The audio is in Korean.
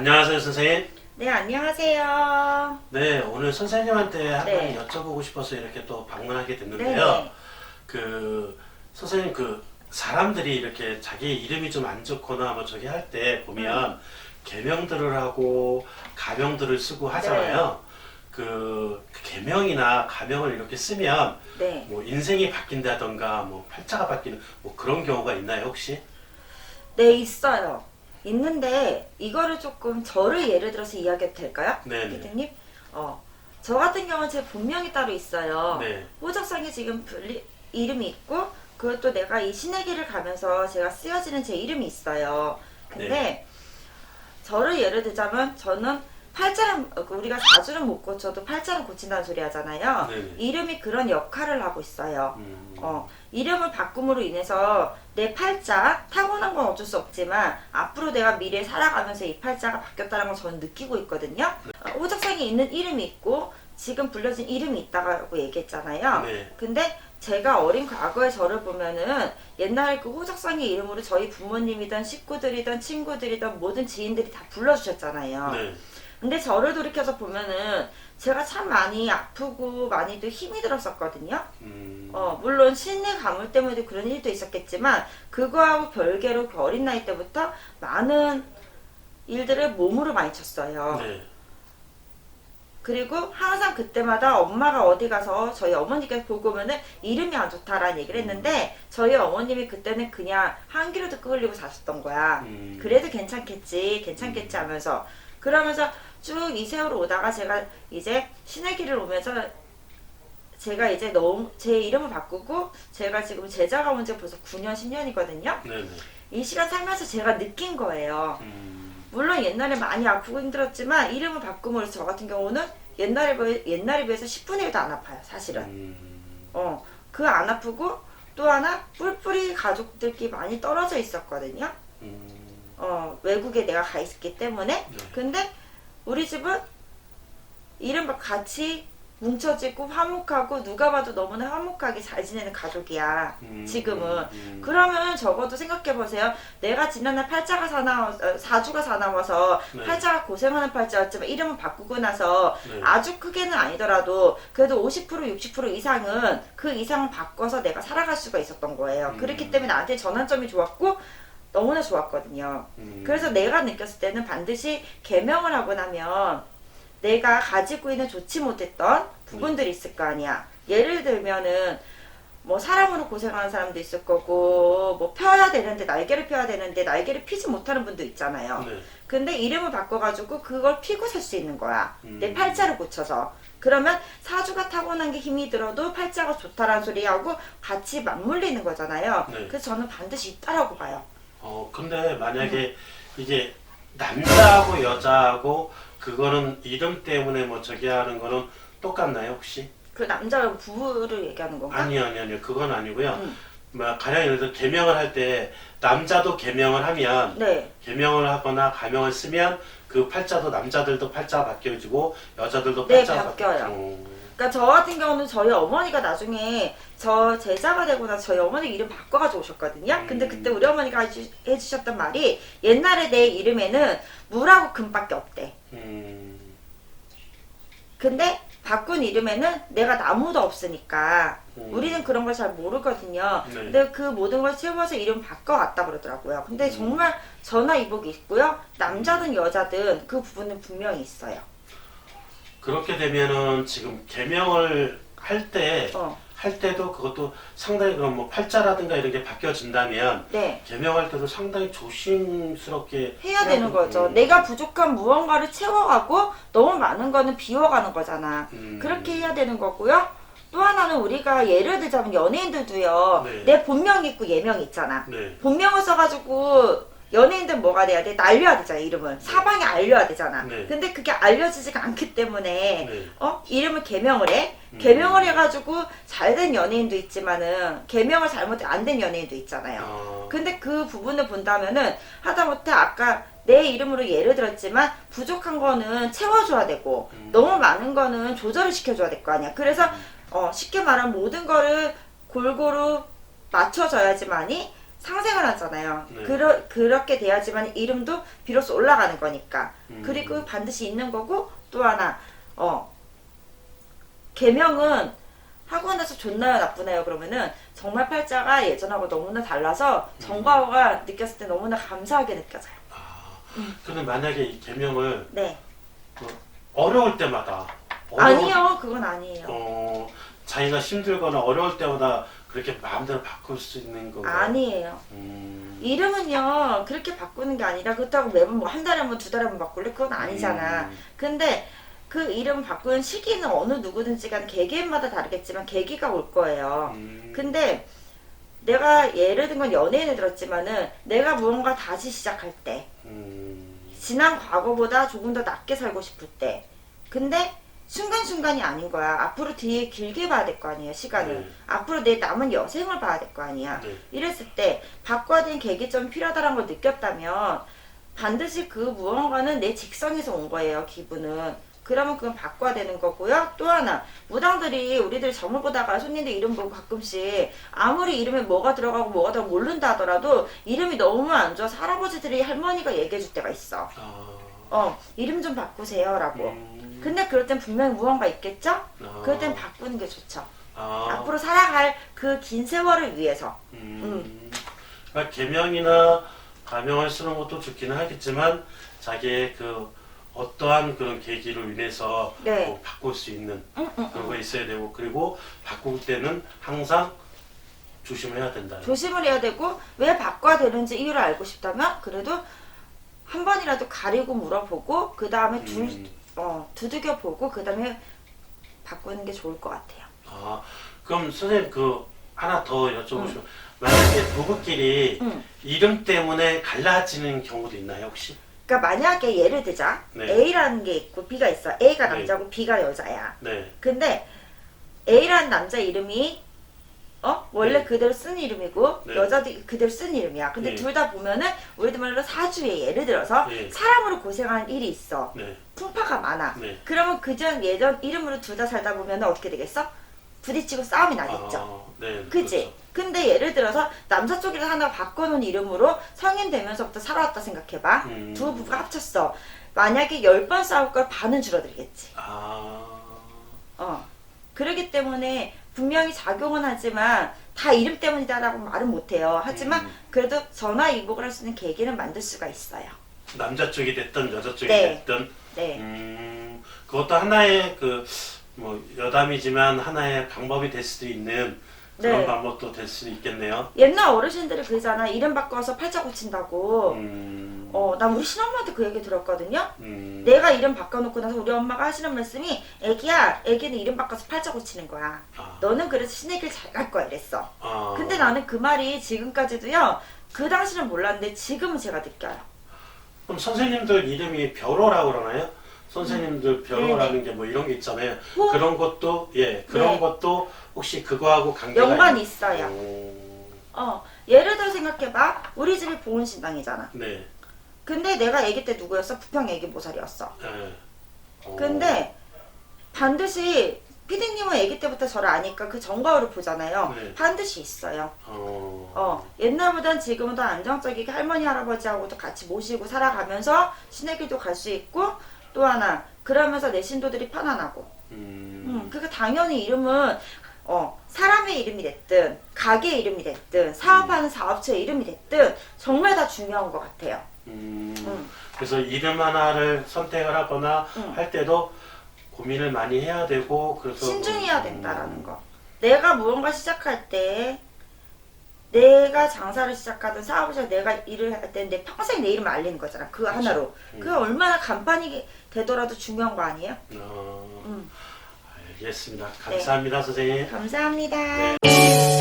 안녕하세요, 선생님. 네, 안녕하세요. 네, 오늘 선생님한테 한 네. 가지 여쭤보고 싶어서 이렇게 또 방문하게 됐는데요. 네네. 선생님, 사람들이 이렇게 자기 이름이 좀 안 좋거나 뭐 저기 할 때 보면 계명들을 하고 가명들을 쓰고 하잖아요. 계명이나 가명을 이렇게 쓰면 네. 뭐 인생이 바뀐다던가 뭐 팔자가 바뀌는 뭐 그런 경우가 있나요, 혹시? 네, 있어요. 있는데, 이거를 조금 저를 예를 들어서 이야기해도 될까요? 네네. 피디님? 저 같은 경우는 제 본명이 따로 있어요. 네. 호적상에 지금 이름이 있고, 그것도 내가 이 신의 길을 가면서 제가 쓰여지는 제 이름이 있어요. 근데, 네. 저를 예를 들자면, 저는 팔자는, 우리가 사주는 못 고쳐도 팔자는 고친다는 소리 하잖아요. 네네. 이름이 그런 역할을 하고 있어요. 음. 이름을 바꿈으로 인해서 내 팔자, 타고난 건 어쩔 수 없지만 앞으로 내가 미래에 살아가면서 이 팔자가 바뀌었다는 걸 저는 느끼고 있거든요. 호적상에 있는 이름이 있고 지금 불려진 이름이 있다고 얘기했잖아요. 네. 근데 제가 어린 과거의 저를 보면은 옛날 그 호적상의 이름으로 저희 부모님이든 식구들이든 친구들이든 모든 지인들이 다 불러주셨잖아요. 네. 근데 저를 돌이켜서 보면은 제가 참 많이 아프고 많이도 힘이 들었었거든요. 물론 신의 가물 때문에도 그런 일도 있었겠지만 그거하고 별개로 그 어린 나이 때부터 많은 일들을 몸으로 많이 쳤어요. 네. 그리고 항상 그때마다 엄마가 어디 가서 저희 어머니께서 보고 오면은 이름이 안 좋다라는 얘기를 했는데 저희 어머님이 그때는 그냥 한 귀로 듣고 흘리고 사셨던 거야. 그래도 괜찮겠지 하면서 그러면서 쭉 이 세월을 오다가 제가 이제 신의 길을 오면서 제가 이제 제 이름을 바꾸고 제가 지금 제자가 온 지 벌써 9년, 10년이거든요. 네네. 이 시간 살면서 제가 느낀 거예요. 물론 옛날에 많이 아프고 힘들었지만 이름을 바꿈으로 저 같은 경우는 옛날에 비해서 10분의 1도 안 아파요, 사실은. 그 안 아프고 또 하나 뿔뿔이 가족들끼리 많이 떨어져 있었거든요. 외국에 내가 가 있었기 때문에. 네. 근데 우리 집은 이른바 같이 뭉쳐지고 화목하고 누가 봐도 너무나 화목하게 잘 지내는 가족이야. 지금은. 그러면 적어도 생각해보세요. 내가 지난날 사주가 사나워서 네. 팔자가 고생하는 팔자였지만 이름을 바꾸고 나서 네. 아주 크게는 아니더라도 그래도 50% 60% 이상은 그 이상은 바꿔서 내가 살아갈 수가 있었던 거예요. 그렇기 때문에 나한테 전환점이 좋았고 너무나 좋았거든요. 그래서 내가 느꼈을 때는 반드시 계명을 하고 나면 내가 가지고 있는 좋지 못했던 부분들이 있을 거 아니야. 예를 들면은 뭐 사람으로 고생하는 사람도 있을 거고 뭐 펴야 되는데 날개를 펴야 되는데 날개를 피지 못하는 분도 있잖아요. 네. 근데 이름을 바꿔가지고 그걸 피고 살 수 있는 거야. 내 팔자를 고쳐서. 그러면 사주가 타고난 게 힘이 들어도 팔자가 좋다라는 소리하고 같이 맞물리는 거잖아요. 네. 그래서 저는 반드시 있다라고 봐요. 근데 만약에 이게 남자하고 여자하고 그거는 이름 때문에 뭐 저기 하는 거는 똑같나요, 혹시? 그 남자가 부부를 얘기하는 건가? 아니요. 그건 아니고요. 가령 예를 들어 계명을 할 때 남자도 계명을 하면 네. 계명을 하거나 가명을 쓰면 그 팔자도 남자들도 팔자가 바뀌어지고 여자들도 네, 팔자가 바뀌어요. 그러니까 저 같은 경우는 저희 어머니가 나중에 저 제자가 되고 나서 저희 어머니 이름 바꿔가지고 오셨거든요. 근데 그때 우리 어머니가 해주셨던 말이 옛날에 내 이름에는 물하고 금밖에 없대. 근데 바꾼 이름에는 내가 나무도 없으니까 우리는 그런 걸 잘 모르거든요. 네. 근데 그 모든 걸 채워서 이름 바꿔왔다 그러더라고요. 근데 정말 전화 이복이 있고요. 남자든 여자든 그 부분은 분명히 있어요. 그렇게 되면은 지금 계명을 할 때도 그것도 상당히 그럼 뭐 팔자라든가 이런 게 바뀌어진다면 네. 계명할 때도 상당히 조심스럽게 해야 되는 거죠. 내가 부족한 무언가를 채워가고 너무 많은 거는 비워가는 거잖아. 그렇게 해야 되는 거고요. 또 하나는 우리가 예를 들자면 연예인들도요. 네. 내 본명 있고 예명 있잖아. 네. 본명을 써가지고 연예인들 뭐가 돼야 돼? 날려야 되잖아, 이름을. 사방에 알려야 되잖아. 네. 근데 그게 알려지지가 않기 때문에 네. 이름을 개명을 해. 개명을 해가지고 잘된 연예인도 있지만은 개명을 잘못해 안 된 연예인도 있잖아요. 근데 그 부분을 본다면은 하다못해 아까 내 이름으로 예를 들었지만 부족한 거는 채워줘야 되고 너무 많은 거는 조절을 시켜줘야 될 거 아니야. 그래서 쉽게 말하면 모든 거를 골고루 맞춰줘야지만이 상생을 하잖아요. 네. 그렇게 돼야지만 이름도 비로소 올라가는 거니까. 음. 그리고 반드시 있는 거고, 또 하나 계명은 하고 나서 좋나요 나쁘나요 그러면은 정말 팔자가 예전하고 너무나 달라서 정과호가 느꼈을 때 너무나 감사하게 느껴져요. 근데 만약에 이 계명을 네. 어려울 때마다 아니요, 그건 아니에요. 자기가 힘들거나 어려울 때마다 그렇게 마음대로 바꿀 수 있는 건가요? 아니에요. 이름은요 그렇게 바꾸는 게 아니라 그렇다고 매번 뭐 한 달에 한 번, 두 달에 한 번 바꿀래? 그건 아니잖아. 근데 그 이름 바꾸는 시기는 어느 누구든지 간 개개인마다 다르겠지만 계기가 올 거예요. 근데 내가 예를 든 건 연예인을 들었지만은 내가 무언가 다시 시작할 때 지난 과거보다 조금 더 낫게 살고 싶을 때 근데 순간순간이 아닌 거야. 앞으로 뒤에 길게 봐야 될 거 아니에요, 시간을. 네. 앞으로 내 남은 여생을 봐야 될 거 아니야. 네. 이랬을 때 바꿔야 되는 계기점이 필요하다는 걸 느꼈다면 반드시 그 무언가는 내 직성에서 온 거예요, 기분은. 그러면 그건 바꿔야 되는 거고요. 또 하나, 무당들이 우리들 점을 보다가 손님들 이름 보고 가끔씩 아무리 이름에 뭐가 들어가고 뭐가 들어가고 모른다 하더라도 이름이 너무 안 좋아서 할아버지들이 할머니가 얘기해 줄 때가 있어. 이름 좀 바꾸세요 라고. 근데 그럴 땐 분명히 무언가 있겠죠? 그럴 땐 바꾸는 게 좋죠. 앞으로 살아갈 그 긴 세월을 위해서. 그러니까 계명이나 가명을 쓰는 것도 좋기는 하겠지만 자기의 그 어떠한 그런 계기로 인해서 네. 뭐 바꿀 수 있는 그런 거 있어야 되고 그리고 바꿀 때는 항상 조심을 해야 된다. 조심을 해야 되고 왜 바꿔야 되는지 이유를 알고 싶다면 그래도 한 번이라도 가리고 물어보고 그 다음에 두들겨 보고 그 다음에 바꾸는 게 좋을 것 같아요. 그럼 선생님 그 하나 더 여쭤보시면 만약에 부부끼리 이름 때문에 갈라지는 경우도 있나요 혹시? 그러니까 만약에 예를 들자 네. A라는 게 있고 B가 있어. A가 네. 남자고 B가 여자야. 네. 근데 A라는 남자 이름이 원래 네. 그대로 쓴 이름이고 네. 여자도 그대로 쓴 이름이야. 근데 네. 둘 다 보면은 우리들 말로 사주에 예를 들어서 네. 사람으로 고생하는 일이 있어. 네. 풍파가 많아. 네. 그러면 예전 이름으로 둘 다 살다 보면 어떻게 되겠어? 부딪히고 싸움이 나겠죠. 네. 그치? 그렇죠. 근데 예를 들어서 남자 쪽에서 하나 바꿔놓은 이름으로 성인 되면서부터 살아왔다 생각해봐. 두 부부가 합쳤어. 만약에 10번 싸울 걸 반은 줄어들겠지. 그러기 때문에 분명히 작용은 하지만 다 이름 때문이다라고 말은 못해요. 하지만 그래도 전화 이복을 할 수 있는 계기는 만들 수가 있어요. 남자 쪽이 됐든 여자 쪽이 네. 됐든 네. 그것도 하나의 그 뭐 여담이지만 하나의 방법이 될 수도 있는 그런 네. 방법도 될 수 있겠네요. 옛날 어르신들이 그러잖아. 이름 바꿔서 팔자 고친다고. 난 우리 친엄마한테 그 얘기 들었거든요. 내가 이름 바꿔놓고 나서 우리 엄마가 하시는 말씀이 애기야, 애기는 이름 바꿔서 팔자 고치는 거야. 너는 그래서 신의 길 잘 갈 거야 이랬어. 근데 나는 그 말이 지금까지도요. 그 당시는 몰랐는데 지금은 제가 느껴요. 그럼 선생님들 이름이 별호라고 그러나요? 선생님들 별호라는 게 뭐 이런 게 있잖아요. 그런 것도 그런 네. 것도 혹시 그거하고 관계가 연관이 있어요. 예를 들어 생각해봐. 우리 집이 보은신당이잖아. 네. 근데 내가 아기 때 누구였어? 부평 아기 모살이었어. 네. 근데 반드시 피디님은 아기 때부터 저를 아니까 그 정과를 보잖아요. 네. 반드시 있어요. 옛날보단 지금은 더 안정적이게 할머니 할아버지하고도 같이 모시고 살아가면서 신의 길도 갈 수 있고 또 하나 그러면서 내 신도들이 편안하고 그러니까 당연히 이름은 사람의 이름이 됐든 가게 이름이 됐든 사업하는 사업체 이름이 됐든 정말 다 중요한 것 같아요. 그래서 이름 하나를 선택을 하거나 할 때도 고민을 많이 해야 되고 그래서 신중해야 된다라는 거. 내가 무언가 시작할 때 내가 장사를 시작하든 사업을 시작 내가 일을 할 때 내 평생 내 이름을 알리는 거잖아. 그 그렇죠. 하나로. 그게 얼마나 간판이 되더라도 중요한 거 아니에요? 알겠습니다. 감사합니다, 선생님. 감사합니다. 네.